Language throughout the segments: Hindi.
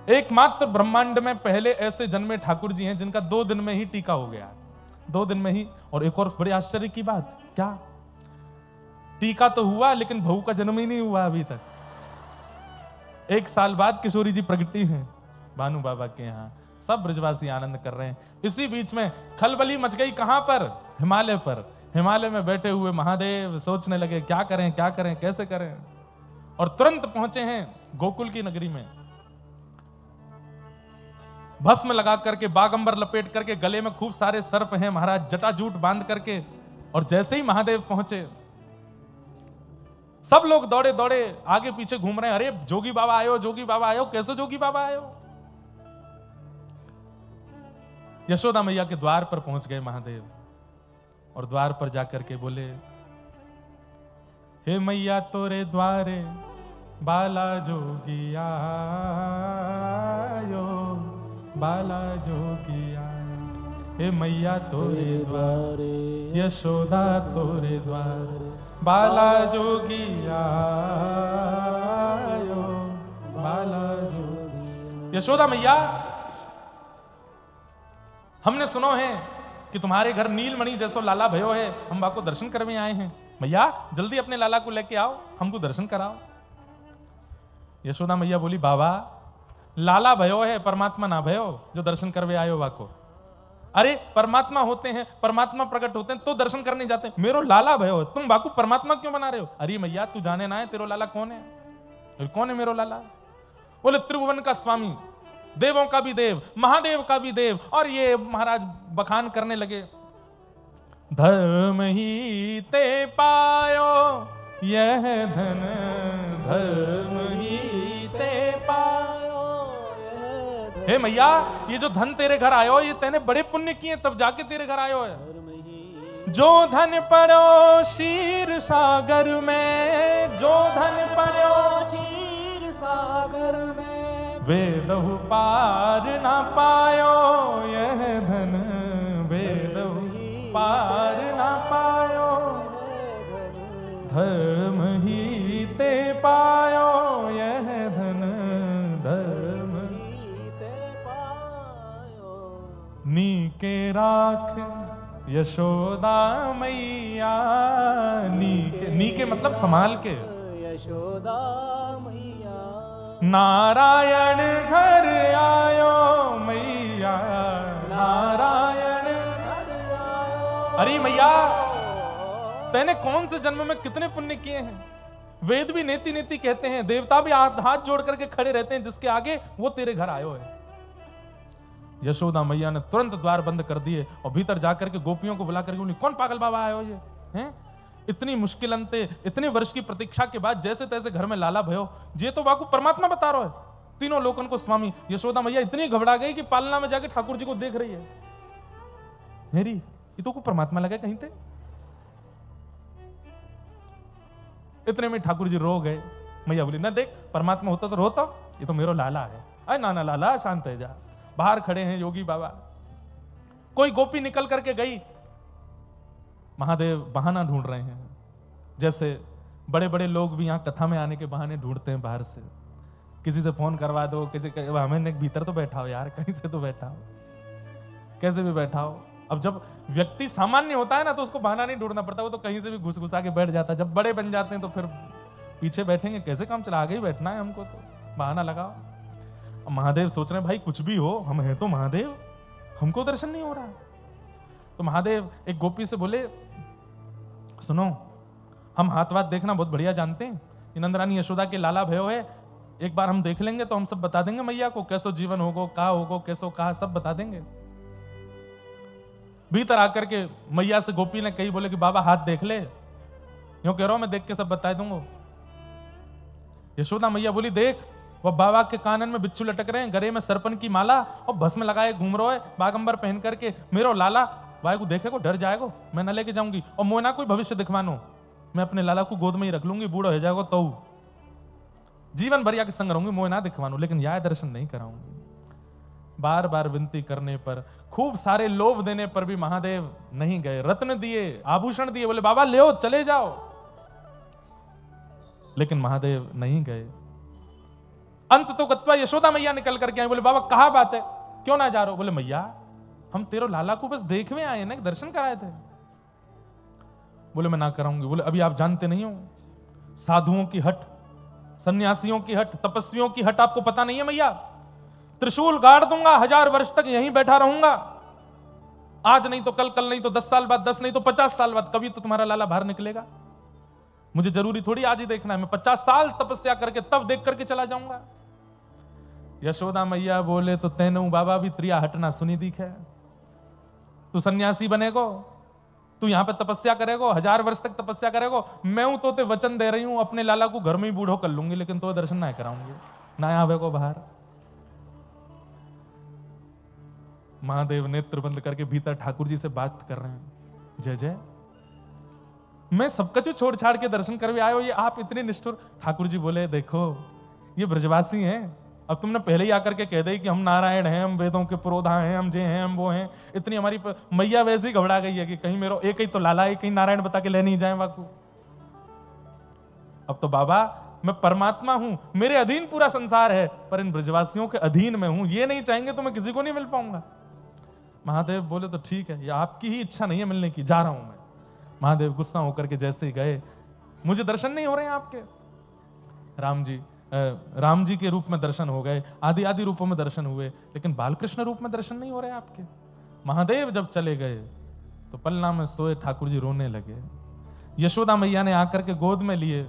एकमात्र ब्रह्मांड में पहले ऐसे जन्मे ठाकुर जी हैं जिनका 2 दिन में ही टीका हो गया, 2 दिन में ही। और एक और बड़े आश्चर्य की बात, क्या टीका तो हुआ लेकिन बहू का जन्म ही नहीं हुआ अभी तक। 1 साल बाद किशोरी जी प्रगटी हैं भानु बाबा के यहाँ, सब ब्रजवासी आनंद कर रहे हैं। इसी बीच में खलबली मच गई, कहां पर? हिमालय पर। हिमालय में बैठे हुए महादेव सोचने लगे क्या करें क्या करें कैसे करें, और तुरंत पहुंचे हैं गोकुल की नगरी में। भस्म लगा करके, बागंबर लपेट करके, गले में खूब सारे सर्प हैं महाराज, जटाजूट बांध करके। और जैसे ही महादेव पहुंचे, सब लोग दौड़े दौड़े आगे पीछे घूम रहे हैं। अरे जोगी बाबा आयो, जोगी बाबा आयो, कैसे जोगी बाबा आयो? यशोदा मैया के द्वार पर पहुंच गए महादेव, और द्वार पर जाकर के बोले, हे मैया तोरे द्वारे बाला जोगी आयो, बाला जोगी आयो। हे मैया तोरे द्वारे, यशोदा तोरे द्वारे, बाला जोगी आयो, बाला जोगी। यशोदा मैया, हमने सुनो है कि तुम्हारे घर नीलमणि जैसो लाला भयो है, हम बाको दर्शन करने आए हैं। मैया जल्दी अपने लाला को लेके आओ, हमको दर्शन कराओ। यशोदा मैया बोली, बाबा लाला भयो है, परमात्मा ना भयो जो दर्शन करवे आयो बाको। अरे परमात्मा होते हैं, परमात्मा प्रकट होते हैं तो दर्शन करने जाते हैं, मेरो लाला भयो, तुम बाको परमात्मा क्यों बना रहे हो? अरे मैया तू जाने ना है तेरो लाला कौन है? कौन है मेरो लाला? बोले त्रिभुवन का स्वामी, देवों का भी देव, महादेव का भी देव। और ये महाराज बखान करने लगे, धर्म ही ते पायो यह धन, धर्म ही ते पायो यह धन। हे मैया, ये जो धन तेरे घर आयो, ये तेने बड़े पुण्य किए तब जाके तेरे घर आयो है। जो धन पड़ो क्षीर सागर में, जो धन पड़ो क्षीर सागर में, वेदहु पार ना पायो यह धन, वेदहु पार ना पायो, धर्म ही ते पायो यह धन, धर्म ही ते पायो। नीके राख यशोदा मैया, नीके, नीके मतलब संभाल के, यशोदा मैया। नारायण घर आयो मैया, नारायण घर आयो। अरे मैया, तैने कौन से जन्म में कितने पुण्य किए हैं? वेद भी नेति नेति कहते हैं, देवता भी हाथ जोड़ करके खड़े रहते हैं, जिसके आगे वो तेरे घर आयो है। यशोदा मैया ने तुरंत द्वार बंद कर दिए और भीतर जाकर के गोपियों को बुला करके बोली, कौन पागल बाबा आयो ये हैं? इतनी मुश्किल अंते, इतने वर्ष की प्रतीक्षा के बाद जैसे तैसे घर में लाला भयो, ये तो वाकु परमात्मा बता रहा है, तीनों लोकन को स्वामी। यशोदा मैया इतनी घबरा गई कि पालना में जाके ठाकुर जी को देख रही है, मेरी ये तो को परमात्मा लगा कहीं थे। इतने में ठाकुर जी रो गए। मैया बोली, ना देख परमात्मा होता तो रोता, ये तो मेरो लाला है। अरे नाना लाला शांत है जा। बाहर खड़े हैं योगी बाबा। कोई गोपी निकल करके गई, महादेव बहाना ढूंढ रहे हैं, जैसे बड़े बड़े लोग भी यहाँ कथा में आने के बहाने ढूंढते हैं बाहर से। किसी से फोन करवा दो, किसी हमें भीतर तो बैठा हो यार, कहीं से तो बैठा हो, कैसे भी बैठा हो। अब जब व्यक्ति सामान्य होता है ना तो उसको बहाना नहीं ढूंढना पड़ता, वो तो कहीं से भी घुस घुसा के बैठ जाता है। जब बड़े बन जाते हैं तो फिर पीछे बैठेंगे, कैसे काम चला, आगे ही बैठना है हमको, तो बहाना लगाओ। अब महादेव सोच रहे हैं भाई कुछ भी हो, हम हैं तो महादेव, हमको दर्शन नहीं हो रहा। तो महादेव एक गोपी से बोले, सुनो हम हाथ वाथ देखना बहुत बढ़िया जानते हैं, नंदरानी यशोदा के लाला भयो है, एक बार हम देख लेंगे तो हम सब बता देंगे मैया को, कैसो जीवन होगो, कहा होगो, कैसो कहा, सब बता देंगे। भीतर आकर के मैया से गोपी ने कही, बोले कि बाबा हाथ देख ले, यूं कह रहा हूं मैं देख के सब बता दूंगा। यशोदा मैया बोली, देख वह बाबा के कानन में बिच्छू लटक रहे हैं, गले में सरपन की माला और भस्म लगाए घूम रहा है, बागंबर पहन करके, मेरो लाला भाई को देखेगो डर जाएगो, मैं न लेके जाऊंगी, और मोना कोई भविष्य दिखवानो, मैं अपने लाला को गोद में ही रख लूंगी, बूढ़ा हो जाएगा तो जीवन भर के संग रहूंगी, मोह ना दिखवानो, लेकिन यह दर्शन नहीं कराऊंगी। बार बार विनती करने पर, खूब सारे लोभ देने पर भी महादेव नहीं गए। रत्न दिए, आभूषण दिए, बोले बाबा ले चले जाओ, लेकिन महादेव नहीं गए। अंत तो गत्वा यशोदा मैया निकल करके आई। बोले बाबा कहाँ बात है, क्यों ना जा रहे हो? बोले मैया हम तेरो लाला को बस देखने आए ना, दर्शन कराए थे। बोले मैं ना कराऊंगी। बोले अभी आप जानते नहीं हो, साधुओं की हट, सन्यासियों की हट, तपस्वियों की हट आपको पता नहीं है मैया। त्रिशूल गाड़ दूंगा, 1000 वर्ष तक यहीं बैठा रहूंगा, आज नहीं तो कल, कल नहीं तो 10 साल बाद, 10 नहीं तो 50 साल बाद, कभी तो तुम्हारा लाला बाहर निकलेगा। मुझे जरूरी थोड़ी आज ही देखना है, मैं 50 साल तपस्या करके तब देख करके चला जाऊंगा। यशोदा मैया बोले तो तेनू बाबा भी त्रिया हटना सुनी दिख है। तू सन्यासी बनेगो, तू यहां पे तपस्या करेगो, 1000 वर्ष तक तपस्या करेगो। मैं हूं तो ते वचन दे रही हूं, अपने लाला को घर में ही बूढ़ो कर लूंगी, लेकिन तो दर्शन ना कराऊंगी, ना आवेगो बाहर। महादेव नेत्र बंद करके भीतर ठाकुर जी से बात कर रहे हैं। जय जय, मैं सब कछु छोड़ छाड़ के दर्शन करके आए हो, ये आप इतने निष्ठुर। ठाकुर जी बोले देखो ये ब्रजवासी हैं, अब तुमने पहले ही आकर के कह दे कि हम नारायण हैं, हम वेदों के पुरोधा हैं, हम जे हैं, हम वो हैं। इतनी हमारी मैया वैसे ही घबरा गई है कि कहीं मेरा एक ही तो लाला है, कहीं नारायण बता के ले नहीं जाए वाकू। अब तो बाबा मैं परमात्मा हूं, मेरे अधीन पूरा संसार है, पर इन ब्रजवासियों के अधीन में हूं, ये नहीं चाहेंगे तो मैं किसी को नहीं मिल पाऊंगा। महादेव बोले तो ठीक है, ये आपकी ही इच्छा नहीं है मिलने की, जा रहा हूं मैं। महादेव गुस्सा होकर के जैसे ही गए, मुझे दर्शन नहीं हो रहे हैं आपके। राम जी के रूप में दर्शन हो गए, आदि आदि रूपों में दर्शन हुए, लेकिन बालकृष्ण रूप में दर्शन नहीं हो रहे आपके। महादेव जब चले गए तो पलना में सोए ठाकुर जी रोने लगे। यशोदा मैया ने आकर के गोद में लिए,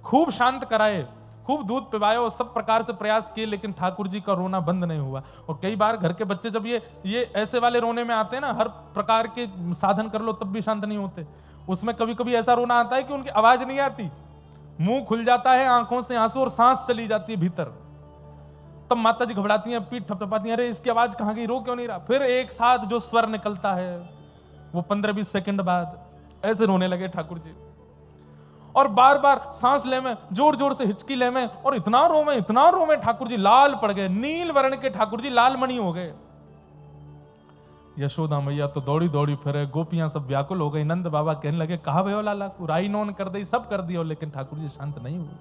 खूब शांत कराए, खूब दूध पिवाए, सब प्रकार से प्रयास किए, लेकिन ठाकुर जी का रोना बंद नहीं हुआ। और कई बार घर के बच्चे जब ये ऐसे वाले रोने में आते हैं ना, हर प्रकार के साधन कर लो तब भी शांत नहीं होते। उसमें कभी कभी ऐसा रोना आता है कि उनकी आवाज नहीं आती, मुंह खुल जाता है, आंखों से आंसू और सांस चली जाती है भीतर। तब माता जी घबराती हैं, पीठ थपथपाती हैं, अरे इसकी आवाज कहां गई, रो क्यों नहीं रहा। फिर एक साथ जो स्वर निकलता है वो 15-20 सेकंड बाद ऐसे रोने लगे ठाकुर जी, और बार बार सांस ले में, जोर जोर से हिचकी ले में, और इतना रोवे ठाकुर जी लाल पड़ गए, नील वर्ण के ठाकुर जी लाल मणि हो गए। यशोदा मैया तो दौड़ी दौड़ी फिरे, गोपियां सब व्याकुल हो गई। नंद बाबा कहने लगे कहा भयो लाला को, राई नोन कर दी, सब कर दिया, लेकिन ठाकुर जी शांत नहीं हुए।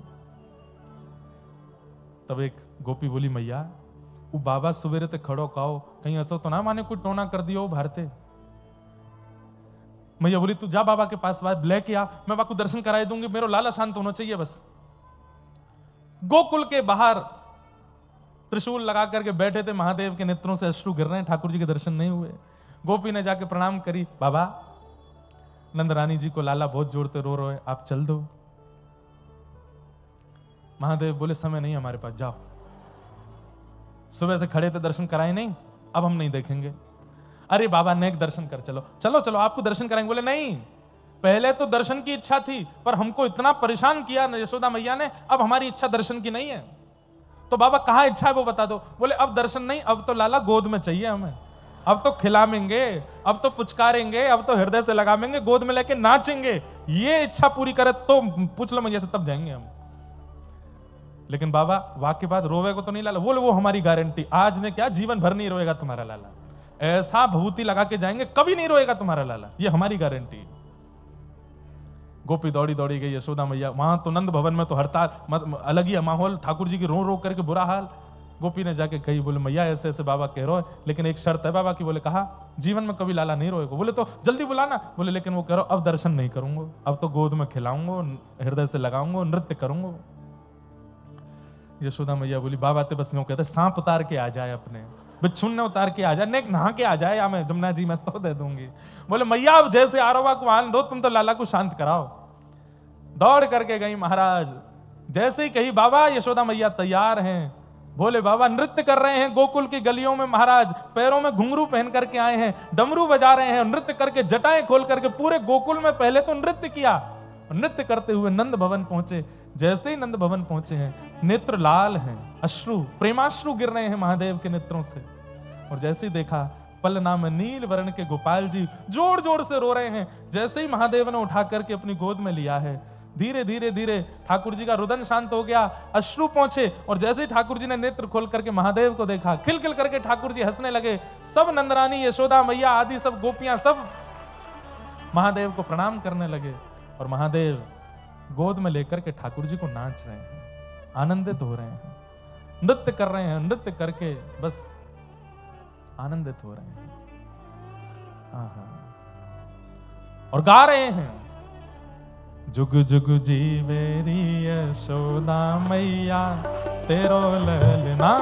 तब एक गोपी बोली मैया वो बाबा सुबेरे ते खड़ो काओ, कहीं ऐसा तो ना माने कोई टोना कर दियो भारते। मैया बोली तू जा बाबा के पास बात लेके आ, मैं बाबा को दर्शन कराई दूंगी, मेरा लाला शांत होना चाहिए बस। गोकुल के बाहर त्रिशूल लगा करके बैठे थे, महादेव के नेत्रों से अश्रु गिर रहे हैं, ठाकुर जी के दर्शन नहीं हुए। गोपी ने जाके प्रणाम करी, बाबा नंद रानी जी को लाला बहुत जोर से रो रहे, आप चल दो। महादेव बोले समय नहीं हमारे पास, जाओ। सुबह से खड़े थे, दर्शन कराए नहीं, अब हम नहीं देखेंगे। अरे बाबा नेक दर्शन कर, चलो चलो चलो आपको दर्शन कराएंगे। बोले नहीं, पहले तो दर्शन की इच्छा थी, पर हमको इतना परेशान किया यशोदा मैया ने, अब हमारी इच्छा दर्शन की नहीं है। तो बाबा कहाँ इच्छा है वो बता दो। बोले अब दर्शन नहीं, अब तो लाला गोद में चाहिए हमें, अब तो खिलाएंगे, अब तो पुचकारेंगे, अब तो हृदय से लगाएंगे, गोद में लेके नाचेंगे, ये इच्छा पूरी करे तो पूछ लो मैया से, तब जाएंगे हम। लेकिन बाबा वाक्य बाद रोवे को तो नहीं लाला। बोले वो हमारी गारंटी, आज ने क्या जीवन भर नहीं रोएगा तुम्हारा लाला, ऐसा भभूति लगा के जाएंगे कभी नहीं रोएगा तुम्हारा लाला, ये हमारी गारंटी। गोपी दौड़ी दौड़ी गई यशोदा मैया, वहां तो नंद भवन में तो हड़ताल, अलग ही माहौल, ठाकुर जी की रो रो करके बुरा हाल। गोपी ने जाके कही, बोले मैया ऐसे ऐसे बाबा कह रहे हो, लेकिन एक शर्त है बाबा की। बोले कहा, जीवन में कभी लाला नहीं रोएगा। बोले तो जल्दी बुलाना। बोले लेकिन वो कह रहा अब दर्शन नहीं करूंगा, अब तो गोद में खिलाऊंगा, हृदय से लगाऊंगा, नृत्य करूंगा। यशोदा मैया बोली बाबा ते बस यूं कहते, सांप उतार के आ जाए, अपने बिच्छुन ने उतार के आ जाए, नेक नहा के आ जाए, या मैं जमुना जी में तो दे दूंगी। बोले मैया अब जैसे आरोवा को आन दो, तुम तो लाला को शांत कराओ। दौड़ करके गई महाराज, जैसे ही कही बाबा यशोदा मैया तैयार हैं। बोले बाबा नृत्य कर रहे हैं गोकुल की गलियों में, महाराज पैरों में घुंघरू पहन करके आए हैं, डमरू बजा रहे हैं, नृत्य करके जटाएं खोल करके पूरे गोकुल में पहले तो नृत्य किया। नृत्य करते हुए नंद भवन पहुंचे। जैसे ही नंद भवन पहुंचे हैं, नेत्र लाल हैं, अश्रु प्रेमाश्रु गिर रहे हैं महादेव के नेत्रों से। और जैसे ही देखा पलना में नील वर्ण के गोपाल जी जोर जोर से रो रहे हैं। जैसे ही महादेव ने उठा करके अपनी गोद में लिया है, धीरे धीरे धीरे ठाकुर जी का रुदन शांत हो गया, अश्रु पहुंचे। और जैसे ही ठाकुर जी ने नेत्र खोल करके महादेव को देखा, खिल खिल करके ठाकुर जी हंसने लगे। सब नंदरानी यशोदा मैया आदि सब गोपियां सब महादेव को प्रणाम करने लगे। और महादेव गोद में लेकर के ठाकुर जी को नाच रहे हैं, आनंदित हो रहे हैं। नृत्य कर रहे हैं, नृत्य करके बस आनंदित हो रहे हैं। हाँ, और गा रहे हैं, जुग जुग जीवेरी यशोदा मैया, तेरो ललना